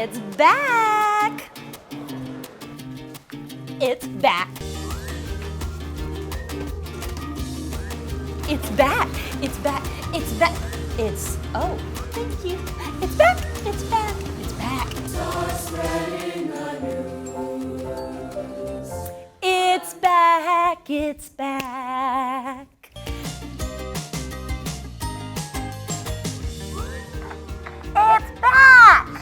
It's back! It's back! It's back! It's back! It's back! It's, oh, thank you. It's back! It's back! It's back! Start spreading the news. It's back! It's back! It's back! It's back!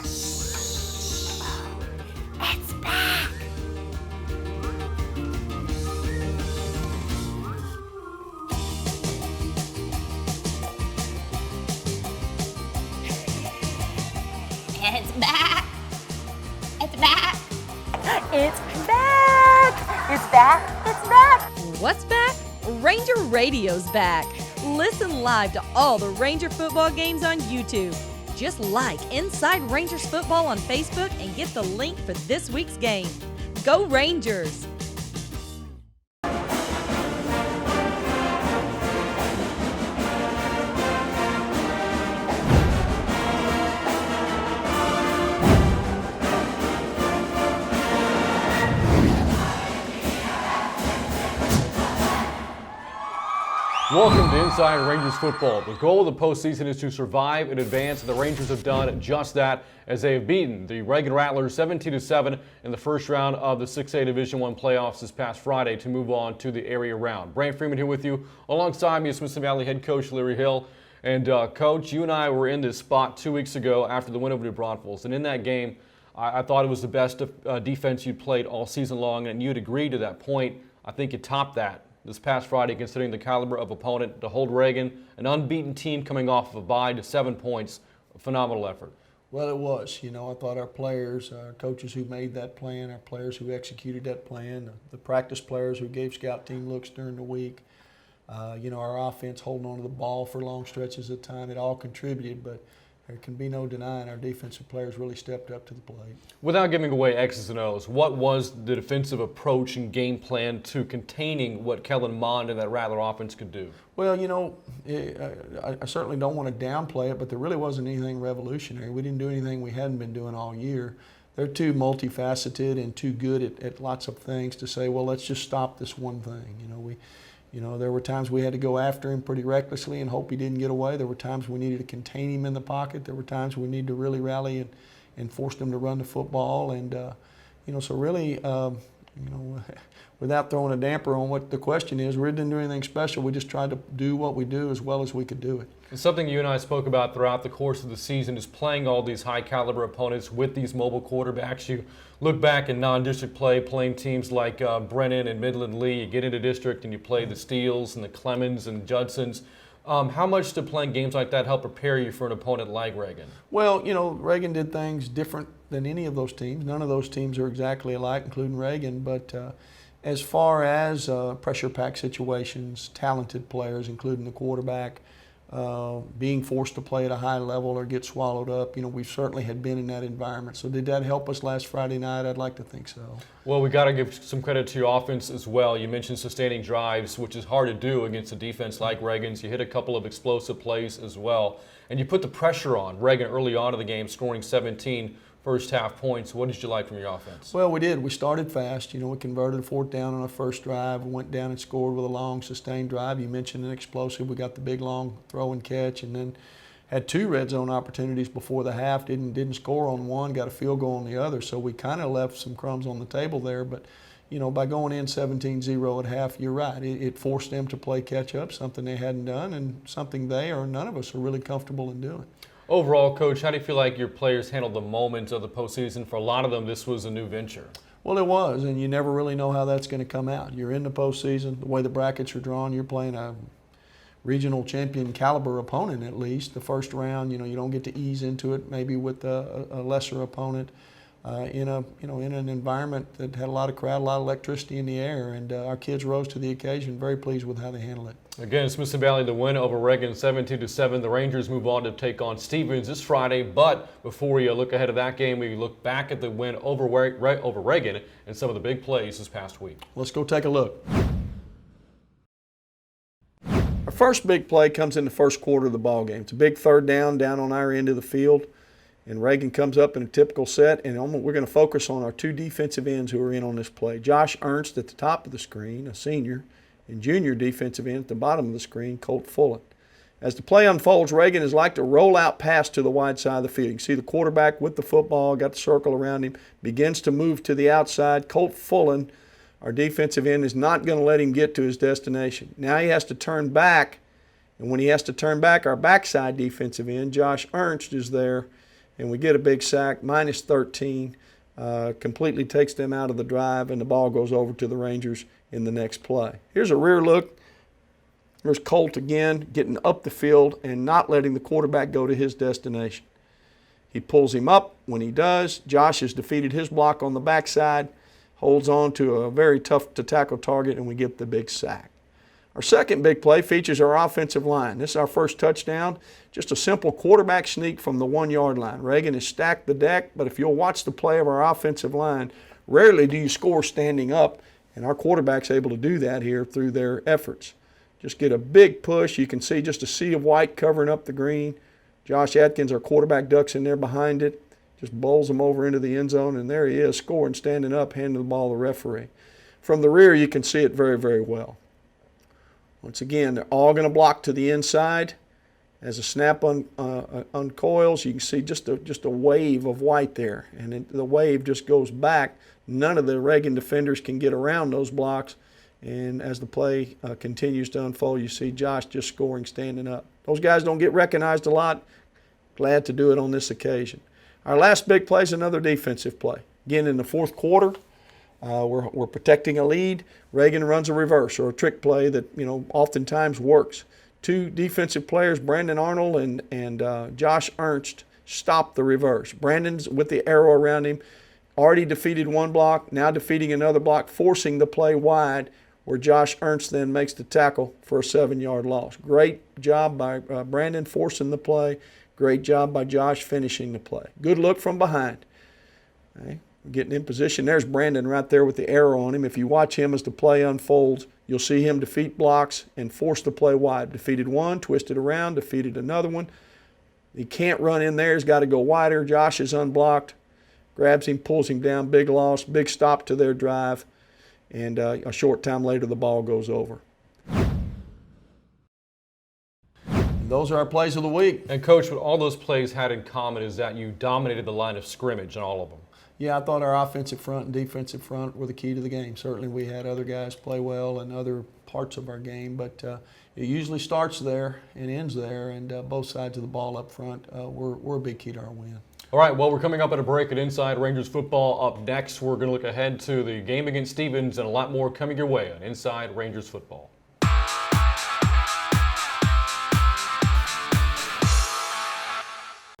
It's back! It's back! It's back! It's back! It's back! What's back? Ranger Radio's back. Listen live to all the Ranger football games on YouTube. Just like Inside Rangers Football on Facebook and get the link for this week's game. Go Rangers! Welcome to Inside Rangers Football. The goal of the postseason is to survive and advance, and the Rangers have done just that as they have beaten the Reagan Rattlers 17-7 in the first round of the 6A Division I playoffs this past Friday to move on to the area round. Brant Freeman here with you. Alongside me is Smithson Valley head coach Larry Hill. And Coach, you and I were in this spot 2 weeks ago after the win over the Broadfuls. And in that game, I thought it was the best defense you'd played all season long, and you'd agreed to that point. I think you topped that this past Friday, considering the caliber of opponent to hold Reagan, an unbeaten team coming off of a bye, to 7 points. A phenomenal effort. Well, it was. You know, I thought our players, our coaches who made that plan, our players who executed that plan, the practice players who gave scout team looks during the week, you know, our offense holding on to the ball for long stretches of time, it all contributed, but there can be no denying our defensive players really stepped up to the plate. Without giving away X's and O's, what was the defensive approach and game plan to containing what Kellen Mond and that Rattler offense could do? Well, you know, I certainly don't want to downplay it, but there really wasn't anything revolutionary. We didn't do anything we hadn't been doing all year. They're too multifaceted and too good at lots of things to say, well, let's just stop this one thing. You know, there were times we had to go after him pretty recklessly and hope he didn't get away. There were times we needed to contain him in the pocket. There were times we needed to really rally and force them to run the football. And, you know, so really, you know, without throwing a damper on what the question is, we didn't do anything special. We just tried to do what we do as well as we could do it. And something you and I spoke about throughout the course of the season is playing all these high-caliber opponents with these mobile quarterbacks. You look back in non-district play, playing teams like Brennan and Midland Lee. You get into district and you play the Steels and the Clemens and Judsons. How much did playing games like that help prepare you for an opponent like Reagan? Well, you know, Reagan did things different than any of those teams. None of those teams are exactly alike, including Reagan. But as far as pressure-packed situations, talented players, including the quarterback, being forced to play at a high level or get swallowed up, you know, we certainly had been in that environment. So did that help us last Friday night? I'd like to think so. Well, we got to give some credit to your offense as well. You mentioned sustaining drives, which is hard to do against a defense like Reagan's. You hit a couple of explosive plays as well. And you put the pressure on Reagan early on in the game, scoring 17 first half points. What did you like from your offense? Well, we did. We started fast. You know, we converted a fourth down on our first drive. We went down and scored with a long, sustained drive. You mentioned an explosive. We got the big, long throw and catch, and then had two red zone opportunities before the half. Didn't score on one, got a field goal on the other. So we kind of left some crumbs on the table there. But, you know, by going in 17-0 at half, you're right. It forced them to play catch up, something they hadn't done, and something they or none of us are really comfortable in doing. Overall, Coach, how do you feel like your players handled the moments of the postseason? For a lot of them, this was a new venture. Well, it was, and you never really know how that's going to come out. You're in the postseason. The way the brackets are drawn, you're playing a regional champion caliber opponent at least. The first round, you know, you don't get to ease into it maybe with a lesser opponent in an environment that had a lot of crowd, a lot of electricity in the air, and our kids rose to the occasion. Very pleased with how they handled it. Again, Smithson Valley, the win over Reagan 17-7. The Rangers move on to take on Stevens this Friday. But before we look ahead of that game, we look back at the win over Reagan and some of the big plays this past week. Let's go take a look. Our first big play comes in the first quarter of the ball game. It's a big third down on our end of the field. And Reagan comes up in a typical set, and we're going to focus on our two defensive ends who are in on this play. Josh Ernst at the top of the screen, a senior, and junior defensive end at the bottom of the screen, Colt Fullen. As the play unfolds, Reagan is like to roll out pass to the wide side of the field. You can see the quarterback with the football, got the circle around him, begins to move to the outside. Colt Fullen, our defensive end, is not going to let him get to his destination. Now he has to turn back, and when he has to turn back, our backside defensive end, Josh Ernst, is there, and we get a big sack, minus 13, completely takes them out of the drive, and the ball goes over to the Rangers in the next play. Here's a rear look. There's Colt again, getting up the field and not letting the quarterback go to his destination. He pulls him up. When he does, Josh has defeated his block on the backside, holds on to a very tough-to-tackle target, and we get the big sack. Our second big play features our offensive line. This is our first touchdown, just a simple quarterback sneak from the 1-yard line. Reagan has stacked the deck, but if you'll watch the play of our offensive line, rarely do you score standing up, and our quarterback's able to do that here through their efforts. Just get a big push. You can see just a sea of white covering up the green. Josh Atkins, our quarterback, ducks in there behind it, just bowls him over into the end zone, and there he is, scoring, standing up, handing the ball to the referee. From the rear, you can see it very, very well. Once again, they're all going to block to the inside. As the snap uncoils, you can see just a wave of white there, and the wave just goes back. None of the Reagan defenders can get around those blocks, and as the play continues to unfold, you see Josh just scoring, standing up. Those guys don't get recognized a lot. Glad to do it on this occasion. Our last big play is another defensive play. Again, in the fourth quarter, we're protecting a lead. Reagan runs a reverse or a trick play that oftentimes works. Two defensive players, Brandon Arnold and Josh Ernst, stop the reverse. Brandon's with the arrow around him, already defeated one block, now defeating another block, forcing the play wide, where Josh Ernst then makes the tackle for a 7-yard loss. Great job by Brandon forcing the play. Great job by Josh finishing the play. Good look from behind. Okay. Getting in position. There's Brandon right there with the arrow on him. If you watch him as the play unfolds, you'll see him defeat blocks and force the play wide. Defeated one, twisted around, defeated another one. He can't run in there. He's got to go wider. Josh is unblocked. Grabs him, pulls him down. Big loss, big stop to their drive. And a short time later, the ball goes over. Those are our plays of the week. And, Coach, what all those plays had in common is that you dominated the line of scrimmage in all of them. Yeah, I thought our offensive front and defensive front were the key to the game. Certainly we had other guys play well in other parts of our game, but it usually starts there and ends there, and both sides of the ball up front were a big key to our win. All right, well, we're coming up at a break at Inside Rangers Football. Up next, we're going to look ahead to the game against Stevens and a lot more coming your way on Inside Rangers Football.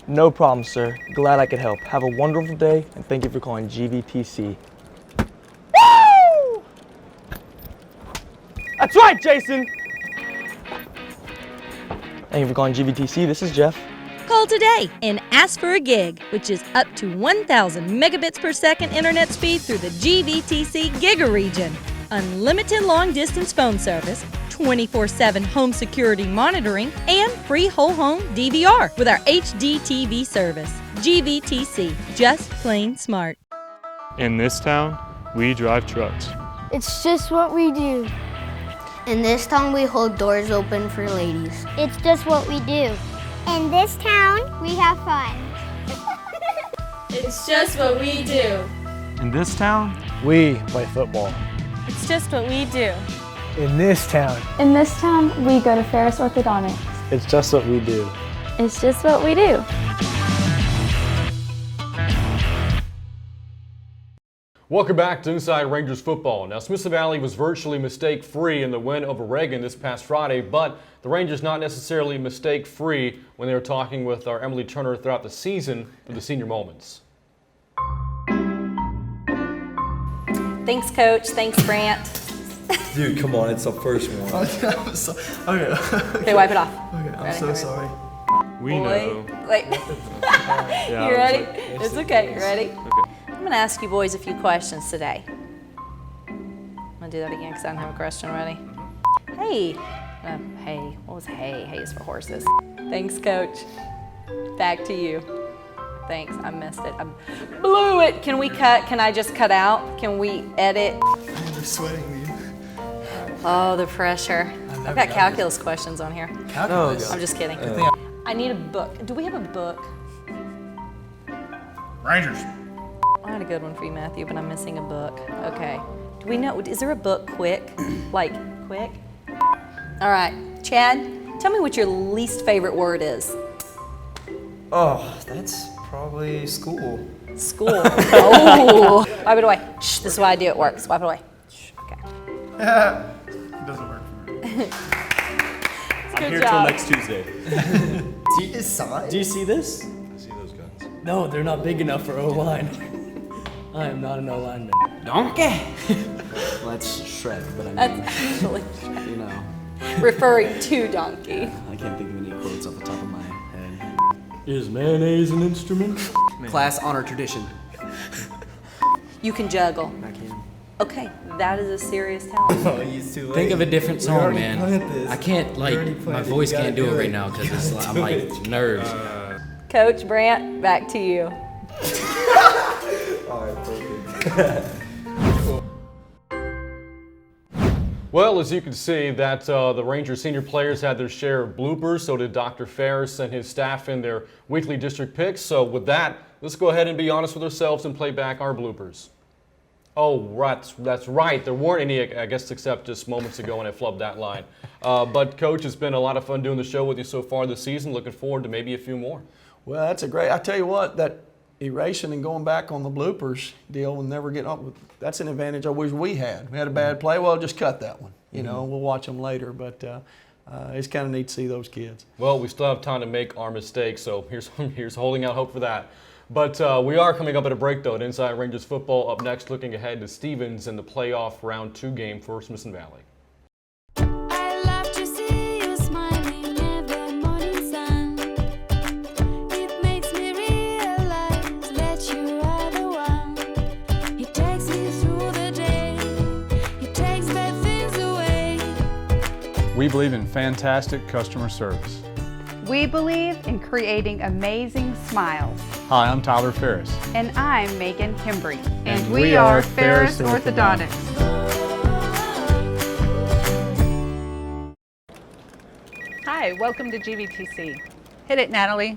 No problem, sir. Glad I could help. Have a wonderful day, and thank you for calling GVTC. Woo! That's right, Jason! Thank you for calling GVTC. This is Jeff. Call today and ask for a gig, which is up to 1,000 megabits per second internet speed through the GVTC Giga region. Unlimited long-distance phone service, 24/7 home security monitoring, and free whole home DVR with our HD TV service. GVTC, just plain smart. In this town, we drive trucks. It's just what we do. In this town, we hold doors open for ladies. It's just what we do. In this town, we have fun. It's just what we do. In this town, we play football. It's just what we do. In this town. In this town, we go to Ferris Orthodontics. It's just what we do. It's just what we do. Welcome back to Inside Rangers Football. Now, Smithson Valley was virtually mistake-free in the win over Reagan this past Friday, but the Rangers not necessarily mistake-free when they were talking with our Emily Turner throughout the season for the senior moments. Thanks, Coach. Thanks, Brant. Dude, come on, it's the first one. Okay, wipe it off. Okay, I'm so sorry. We know. Like, Yeah, you ready? like, It's okay. You ready? Okay. I'm going to ask you boys a few questions today. I'm going to do that again because I don't have a question ready. Hey. Hey. What was hey? Hey is for horses. Thanks, Coach. Back to you. Thanks, I missed it. I blew it. Can we cut? Can I just cut out? Can we edit? I'm sweating, dude. Oh, the pressure. I've got calculus questions on here. Calculus? I'm just kidding. I need a book. Do we have a book? Rangers. I had a good one for you, Matthew, but I'm missing a book. Okay. Do we know, is there a book quick? Like, quick? All right, Chad, tell me what your least favorite word is. Oh, that's probably school. School. Oh. Wipe it away. Shh, this is why I do it works. Wipe it away. Shh, okay. It doesn't work for me. I'm here till next Tuesday. Do you see this? I see those guns. No, they're not big enough for O-line. I am not an O-lineman. Donkey. Well, that's Shrek, but I mean, That's actually you know. referring to donkey. I can't think of any quotes off the top of my head. Is mayonnaise an instrument? Class honor tradition. You can juggle. I can. Okay, that is a serious talent. Oh, he's too late. Think of a different song, man. This. I can't, like, my voice can't do it right now because it's like, I'm like nerves. Coach Brant, back to you. All right, perfect. Well, as you can see, that the Rangers senior players had their share of bloopers. So did Dr. Ferris and his staff in their weekly district picks. So with that, let's go ahead and be honest with ourselves and play back our bloopers. Oh, right, that's right. There weren't any, I guess, except just moments ago when I flubbed that line. But, Coach, it's been a lot of fun doing the show with you so far this season. Looking forward to maybe a few more. Well, that's a great. I tell you what, that erasing and going back on the bloopers deal and never getting up with, that's an advantage I wish we had. We had a bad play. Well, just cut that one. You know, we'll watch them later. But it's kind of neat to see those kids. Well, we still have time to make our mistakes, so here's holding out hope for that. But we are coming up at a break, though, at Inside Rangers Football. Up next, looking ahead to Stevens in the playoff round 2 game for Smithson Valley. We believe in fantastic customer service. We believe in creating amazing smiles. Hi, I'm Tyler Ferris. And I'm Megan Kimbry. And we are Ferris Orthodontics. Hi, welcome to GVTC. Hit it, Natalie.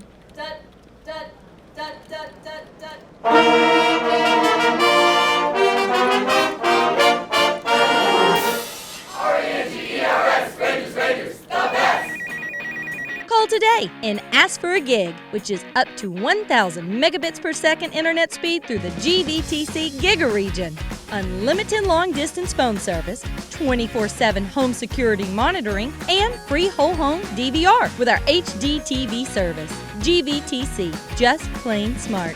Call today and ask for a gig, which is up to 1,000 megabits per second internet speed through the GVTC Giga region. Unlimited long-distance phone service, 24/7 home security monitoring, and free whole home DVR with our HD TV service. GVTC, just plain smart.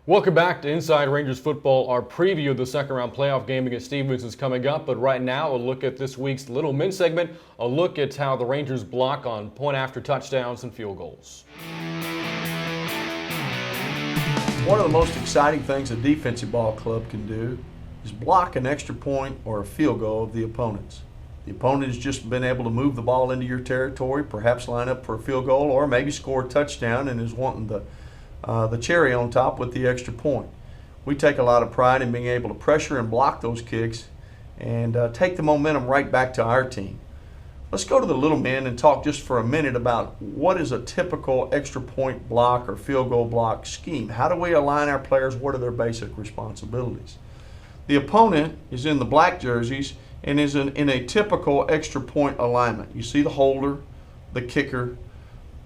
Welcome back to Inside Rangers Football. Our preview of the second round playoff game against Stevens is coming up, but right now a look at this week's Little Men segment, a look at how the Rangers block on point after touchdowns and field goals. One of the most exciting things a defensive ball club can do is block an extra point or a field goal of the opponents. The opponent has just been able to move the ball into your territory, perhaps line up for a field goal, or maybe score a touchdown and is wanting the cherry on top with the extra point. We take a lot of pride in being able to pressure and block those kicks and take the momentum right back to our team. Let's go to the little men and talk just for a minute about what is a typical extra point block or field goal block scheme. How do we align our players? What are their basic responsibilities? The opponent is in the black jerseys and is in a typical extra point alignment. You see the holder, the kicker,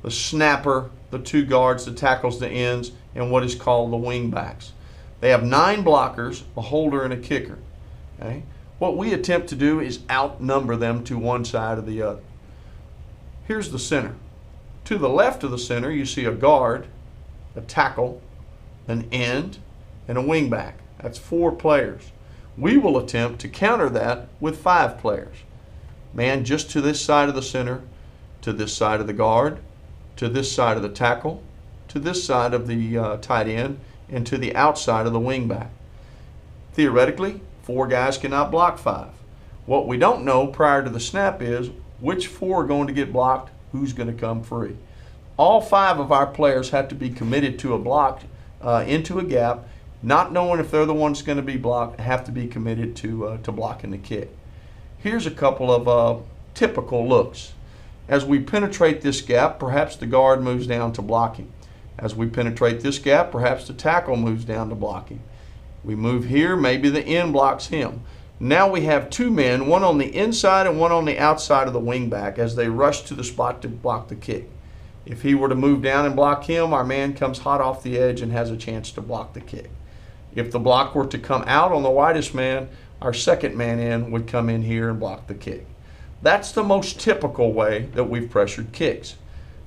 the snapper, the 2 guards, the tackles, the ends, and what is called the wing backs. They have 9 blockers, a holder, and a kicker. Okay? What we attempt to do is outnumber them to one side or the other. Here's the center. To the left of the center, you see a guard, a tackle, an end, and a wing back. That's 4 players. We will attempt to counter that with 5 players. Man just to this side of the center, to this side of the guard, to this side of the tackle, to this side of the tight end, and to the outside of the wing back. Theoretically, 4 guys cannot block 5. What we don't know prior to the snap is which 4 are going to get blocked, who's going to come free. All 5 of our players have to be committed to a block into a gap, not knowing if they're the ones going to be blocked, have to be committed to blocking the kick. Here's a couple of typical looks. As we penetrate this gap, perhaps the guard moves down to blocking. As we penetrate this gap, perhaps the tackle moves down to blocking. We move here, maybe the end blocks him. Now we have 2 men, one on the inside and one on the outside of the wingback as they rush to the spot to block the kick. If he were to move down and block him, our man comes hot off the edge and has a chance to block the kick. If the block were to come out on the widest man, our second man in would come in here and block the kick. That's the most typical way that we've pressured kicks.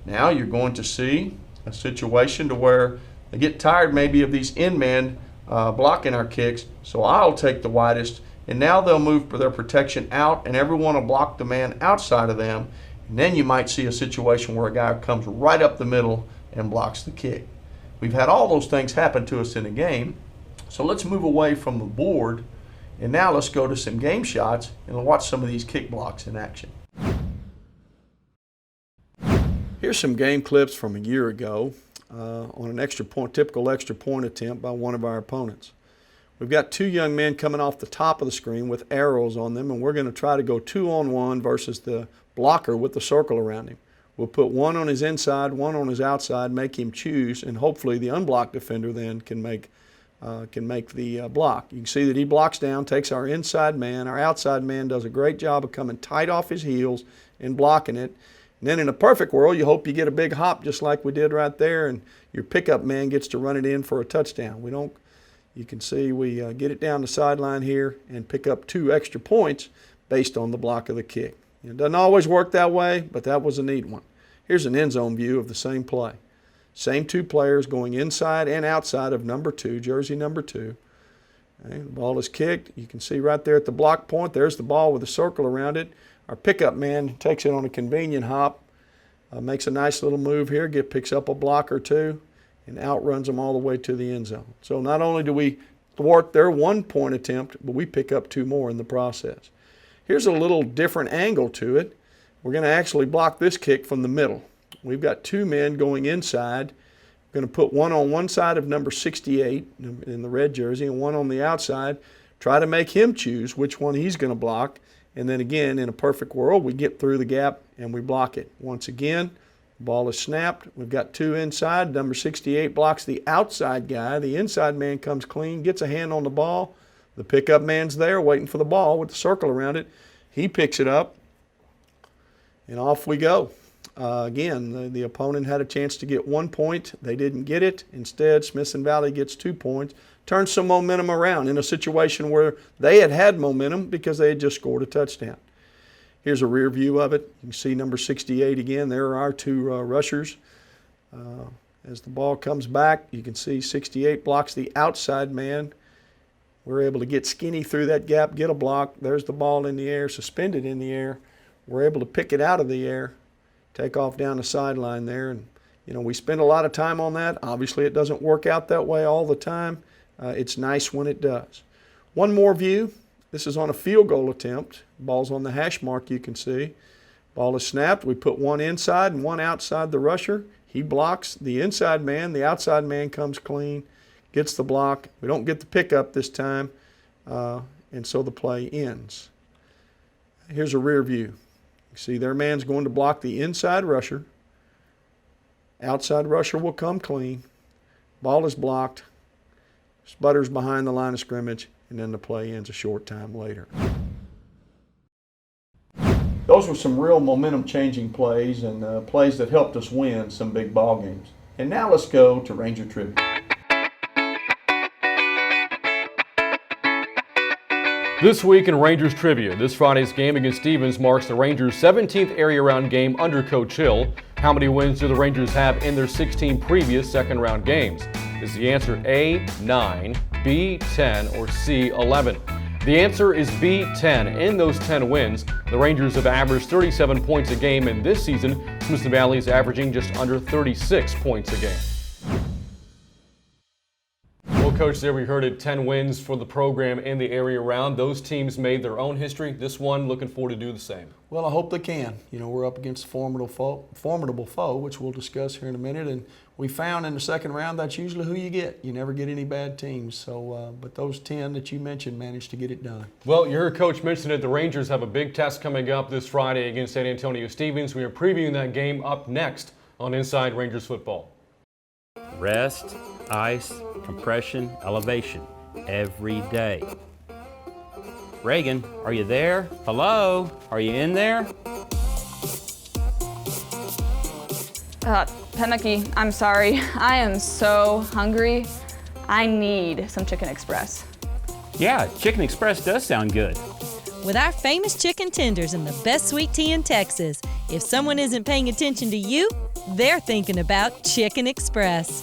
Now you're going to see a situation to where they get tired maybe of these end men blocking our kicks, so I'll take the widest, and now they'll move their protection out and everyone will block the man outside of them, and then you might see a situation where a guy comes right up the middle and blocks the kick. We've had all those things happen to us in a game, so let's move away from the board, and now let's go to some game shots and watch some of these kick blocks in action. Here's some game clips from a year ago on an typical extra point attempt by one of our opponents. We've got 2 young men coming off the top of the screen with arrows on them, and we're going to try to go 2-on-1 versus the blocker with the circle around him. We'll put one on his inside, one on his outside, make him choose, and hopefully the unblocked defender then can make the block. You can see that he blocks down, takes our inside man. Our outside man does a great job of coming tight off his heels and blocking it. And then in a perfect world, you hope you get a big hop just like we did right there, and your pickup man gets to run it in for a touchdown. You can see we get it down the sideline here and pick up 2 extra points based on the block of the kick. It doesn't always work that way, but that was a neat one. Here's an end zone view of the same play. Same 2 players going inside and outside of number 2, jersey number 2. Okay, the ball is kicked. You can see right there at the block point, there's the ball with a circle around it. Our pickup man takes it on a convenient hop, makes a nice little move here, picks up a block or 2, and outruns them all the way to the end zone. So not only do we thwart their 1-point attempt, but we pick up 2 more in the process. Here's a little different angle to it. We're going to actually block this kick from the middle. We've got 2 men going inside. We're going to put one on one side of number 68 in the red jersey and one on the outside. Try to make him choose which one he's going to block. And then again, in a perfect world, we get through the gap and we block it. Once again, the ball is snapped. We've got 2 inside. Number 68 blocks the outside guy. The inside man comes clean, gets a hand on the ball. The pickup man's there waiting for the ball with the circle around it. He picks it up, and off we go. Again, the opponent had a chance to get 1 point. They didn't get it. Instead, Smithson Valley gets 2 points. Turns some momentum around in a situation where they had momentum because they had just scored a touchdown. Here's a rear view of it. You can see number 68 again. There are our 2 rushers. As the ball comes back, you can see 68 blocks the outside man. We're able to get skinny through that gap, get a block. There's the ball in the air, suspended in the air. We're able to pick it out of the air, take off down the sideline there. And, we spend a lot of time on that. Obviously, it doesn't work out that way all the time. It's nice when it does. One more view. This is on a field goal attempt. Ball's on the hash mark, you can see. Ball is snapped. We put one inside and one outside the rusher. He blocks the inside man. The outside man comes clean, gets the block. We don't get the pickup this time, and so the play ends. Here's a rear view. You see their man's going to block the inside rusher. Outside rusher will come clean. Ball is blocked. Sputters behind the line of scrimmage, and then the play ends a short time later. Those were some real momentum-changing plays and plays that helped us win some big ball games. And now let's go to Ranger Trivia. This week in Rangers Trivia, this Friday's game against Stevens marks the Rangers' 17th area-round game under Coach Hill. How many wins do the Rangers have in their 16 previous second-round games? Is the answer A, 9, B, 10, or C, 11? The answer is B, 10. In those 10 wins, the Rangers have averaged 37 points a game, and this season, Smithson Valley is averaging just under 36 points a game. Well, Coach, there we heard it, 10 wins for the program in the area round. Those teams made their own history. This one looking forward to do the same. Well, I hope they can. You know, we're up against a formidable foe, which we'll discuss here in a minute. And we found in the second round that's usually who you get. You never get any bad teams. So, but those 10 that you mentioned managed to get it done. Well, you heard Coach mention it. The Rangers have a big test coming up this Friday against San Antonio Stevens. We are previewing that game up next on Inside Rangers Football. Rest, ice, compression, elevation, every day. Reagan, are you there? Hello? Are you in there? Pennucky, I'm sorry. I am so hungry. I need some Chicken Express. Yeah, Chicken Express does sound good. With our famous chicken tenders and the best sweet tea in Texas, if someone isn't paying attention to you, they're thinking about Chicken Express.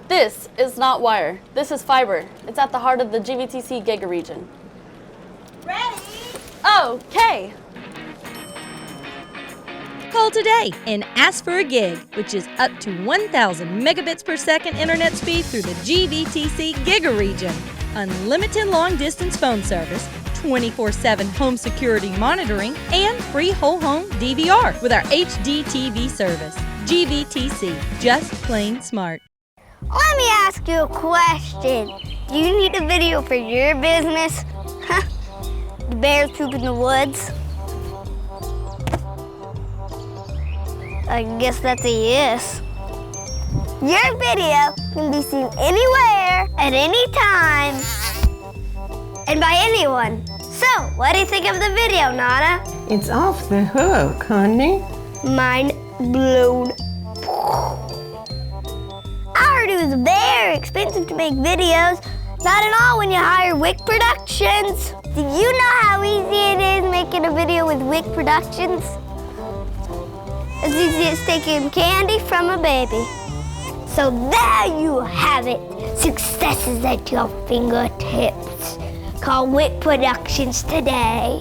This is not wire. This is fiber. It's at the heart of the GVTC Giga region. Ready? Okay. Call today and ask for a gig, which is up to 1,000 megabits per second internet speed through the GVTC Giga region. Unlimited long-distance phone service, 24/7 home security monitoring, and free whole home DVR with our HD TV service. GVTC, just plain smart. Let me ask you a question. Do you need a video for your business? Huh? The bears poop in the woods? I guess that's a yes. Your video can be seen anywhere, at any time, and by anyone. So, what do you think of the video, Nana? It's off the hook, honey. Mind blown. I heard it was very expensive to make videos. Not at all when you hire Wick Productions. Do you know how easy it is making a video with Wick Productions? As easy as taking candy from a baby. So there you have it. Success is at your fingertips. Call Wick Productions today.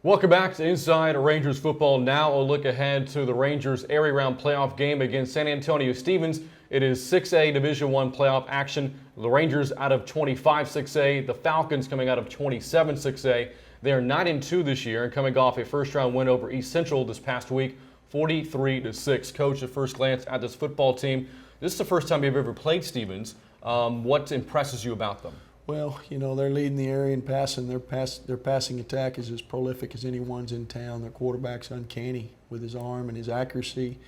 Welcome back to Inside Rangers Football. Now a look ahead to the Rangers area round playoff game against San Antonio Stevens. It is 6A Division I playoff action. The Rangers out of 25 6A, the Falcons coming out of 27 6A. They are 9-2 this year and coming off a first-round win over East Central this past week, 43-6. Coach, at first glance at this football team, this is the first time you've ever played Stevens. What impresses you about them? Well, you know, they're leading the area in passing. Their passing attack is as prolific as anyone's in town. Their quarterback's uncanny with his arm and his accuracy.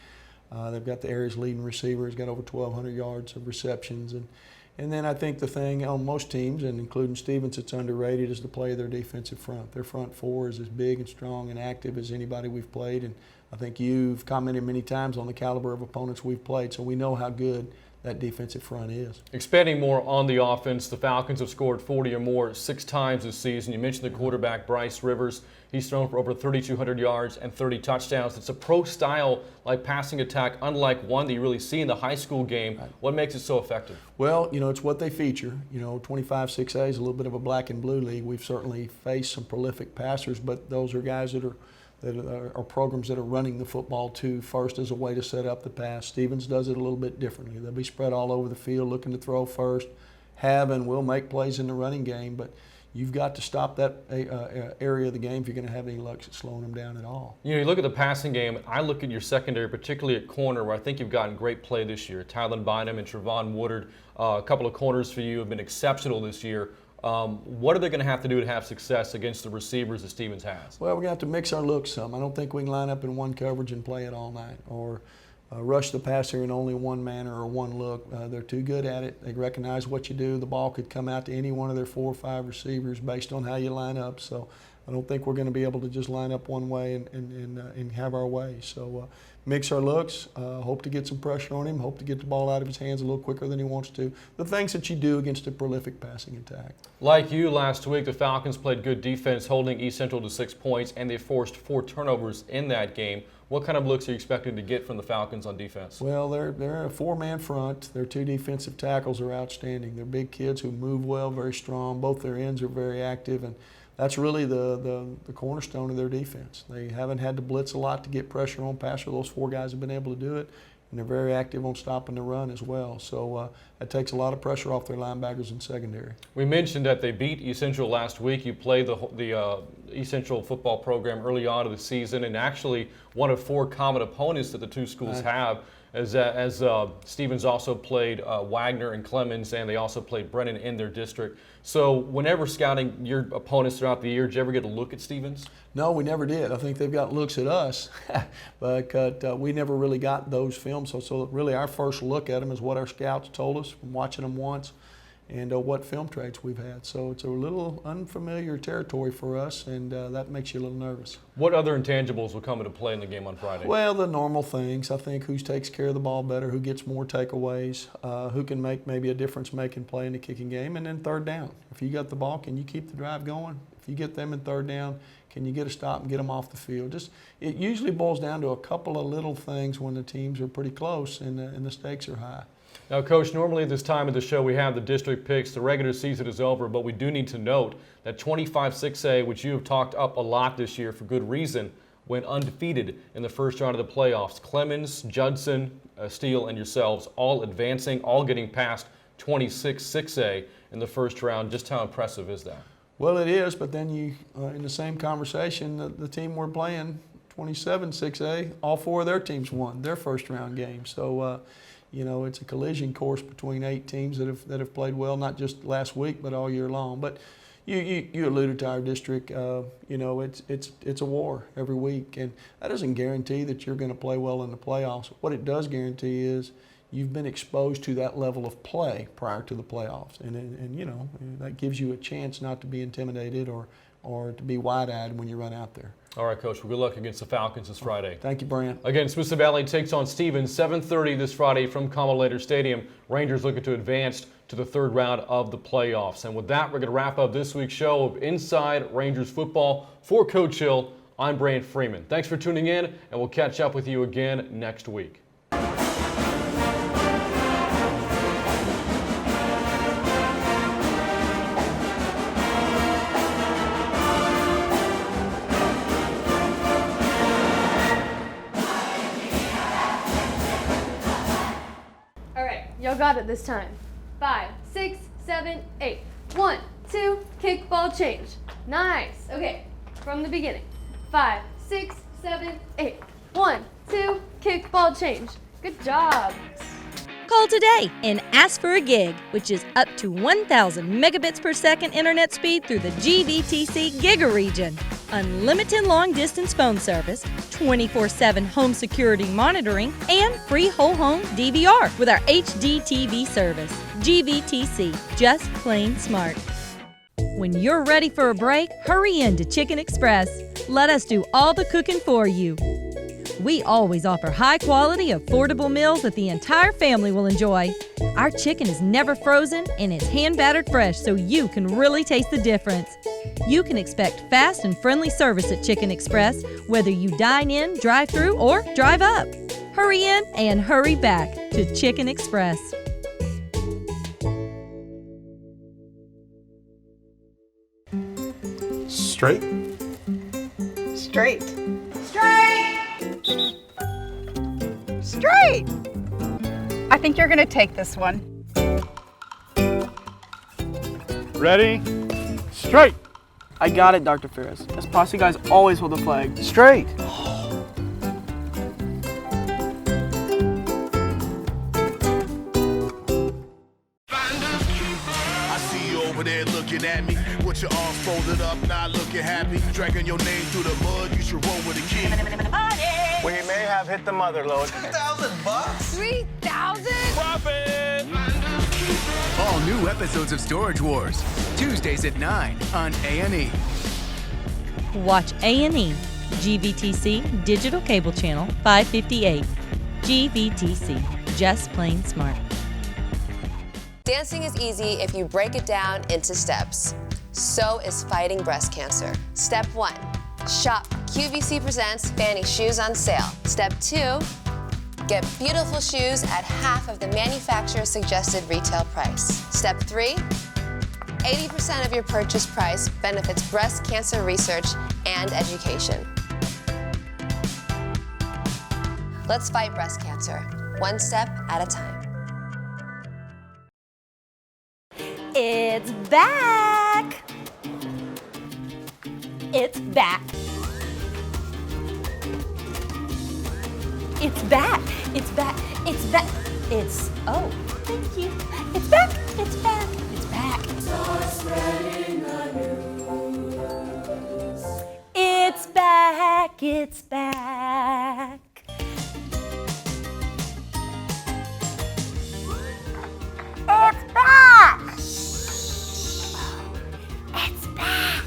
They've got the area's leading receiver. He's got over 1,200 yards of receptions. And then I think the thing on most teams, and including Stevens, that's underrated is the play of their defensive front. Their front four is as big and strong and active as anybody we've played. And I think you've commented many times on the caliber of opponents we've played, so we know how good that defensive front is. Expanding more on the offense, the Falcons have scored 40 or more 6 times this season. You mentioned the quarterback, Bryce Rivers. He's thrown for over 3,200 yards and 30 touchdowns. It's a pro-style like passing attack, unlike one that you really see in the high school game. What makes it so effective? Well, you know, it's what they feature. You know, 25 6A is a little bit of a black and blue league. We've certainly faced some prolific passers, but those are guys that are programs that are running the football too first as a way to set up the pass. Stevens does it a little bit differently. They'll be spread all over the field looking to throw first, and will make plays in the running game, but you've got to stop that area of the game if you're going to have any luck at slowing them down at all. You know, you look at the passing game, I look at your secondary, particularly at corner, where I think you've gotten great play this year. Tylen Bynum and Trevon Woodard, a couple of corners for you have been exceptional this year. What are they going to have to do to have success against the receivers that Stevens has? Well, we're going to have to mix our looks some. I don't think we can line up in one coverage and play it all night, or rush the passer in only one manner or one look. They're too good at it. They recognize what you do. The ball could come out to any one of their 4 or 5 receivers based on how you line up. So I don't think we're going to be able to just line up one way and have our way. So mix our looks, hope to get some pressure on him, hope to get the ball out of his hands a little quicker than he wants to. The things that you do against a prolific passing attack. Like you last week, the Falcons played good defense, holding East Central to 6 points, and they forced 4 turnovers in that game. What kind of looks are you expecting to get from the Falcons on defense? Well, they're a 4-man front. Their 2 defensive tackles are outstanding. They're big kids who move well, very strong. Both their ends are very active, and that's really the cornerstone of their defense. They haven't had to blitz a lot to get pressure on passer. Those 4 guys have been able to do it, and they're very active on stopping the run as well. So that takes a lot of pressure off their linebackers and secondary. We mentioned that they beat East Central last week. You played the East Central football program early on in the season, and actually one of 4 common opponents that the 2 schools have. As Stevens also played Wagner and Clemens, and they also played Brennan in their district. So whenever scouting your opponents throughout the year, did you ever get a look at Stevens? No, we never did. I think they've got looks at us, but we never really got those films. So really our first look at them is what our scouts told us from watching them once, and what film traits we've had. So it's a little unfamiliar territory for us, and that makes you a little nervous. What other intangibles will come into play in the game on Friday? Well, the normal things. I think who takes care of the ball better, who gets more takeaways, who can make maybe a difference-making play in the kicking game, and then third down. If you got the ball, can you keep the drive going? If you get them in third down, can you get a stop and get them off the field? It usually boils down to a couple of little things when the teams are pretty close and the stakes are high. Now, Coach, normally at this time of the show we have the district picks. The regular season is over, but we do need to note that 25-6A, which you have talked up a lot this year for good reason, went undefeated in the first round of the playoffs. Clemens, Judson, Steele, and yourselves all advancing, all getting past 26-6A in the first round. Just how impressive is that? Well, it is, but then you, in the same conversation, the team we're playing, 27-6A, all 4 of their teams won their first round game. So, you know, it's a collision course between 8 teams that have played well, not just last week, but all year long. But you alluded to our district. You know, it's a war every week, and that doesn't guarantee that you're going to play well in the playoffs. What it does guarantee is you've been exposed to that level of play prior to the playoffs, and you know, that gives you a chance not to be intimidated or to be wide-eyed when you run out there. All right, Coach. Well, good luck against the Falcons this Friday. Thank you, Brant. Again, Smithson Valley takes on Stevens 7:30 this Friday from Comalater Stadium. Rangers looking to advance to the 3rd round of the playoffs. And with that, we're going to wrap up this week's show of Inside Rangers Football. For Coach Hill, I'm Brant Freeman. Thanks for tuning in, and we'll catch up with you again next week. Y'all got it this time. 5, 6, 7, 8. 1, 2, kick, ball, change. Nice. Okay, from the beginning. 5, 6, 7, 8. 1, 2, kick, ball, change. Good job. Call today and ask for a gig, which is up to 1,000 megabits per second internet speed through the GVTC Giga region. Unlimited long-distance phone service, 24/7 home security monitoring, and free whole home DVR with our HD TV service. GVTC, just plain smart. When you're ready for a break, hurry in to Chicken Express. Let us do all the cooking for you. We always offer high-quality, affordable meals that the entire family will enjoy. Our chicken is never frozen and is hand-battered fresh, so you can really taste the difference. You can expect fast and friendly service at Chicken Express, whether you dine in, drive through, or drive up. Hurry in and hurry back to Chicken Express. Straight. Straight. Straight! Straight! I think you're going to take this one. Ready? Straight! I got it, Dr. Ferris. Us posse guys always hold the flag. Straight! I see you over there looking at me with your arms folded up, not looking happy. Dragging your name through the mud, you should roll with a kid. We may have hit the mother lode. $2,000? 3,000? Profit! All new episodes of Storage Wars, Tuesdays at 9 on A&E. Watch A&E, GVTC Digital Cable Channel 558. GVTC, just plain smart. Dancing is easy if you break it down into steps. So is fighting breast cancer. Step 1, shop QVC Presents Fanny Shoes on sale. Step 2, get beautiful shoes at half of the manufacturer's suggested retail price. Step 3, 80% of your purchase price benefits breast cancer research and education. Let's fight breast cancer, one step at a time. It's back! It's back! It's back! It's back! It's back! It's, oh, thank you. It's back! It's back! It's back! It's back! It's back! It's back! It's back!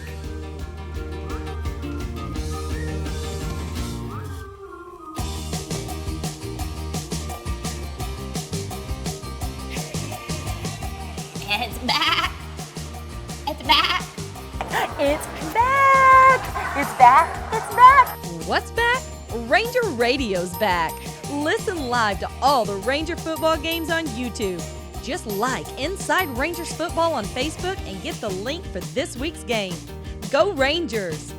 It's back! It's back! It's back! It's back! It's back! What's back? Ranger Radio's back. Listen live to all the Ranger football games on YouTube. Just like Inside Rangers Football on Facebook and get the link for this week's game. Go Rangers!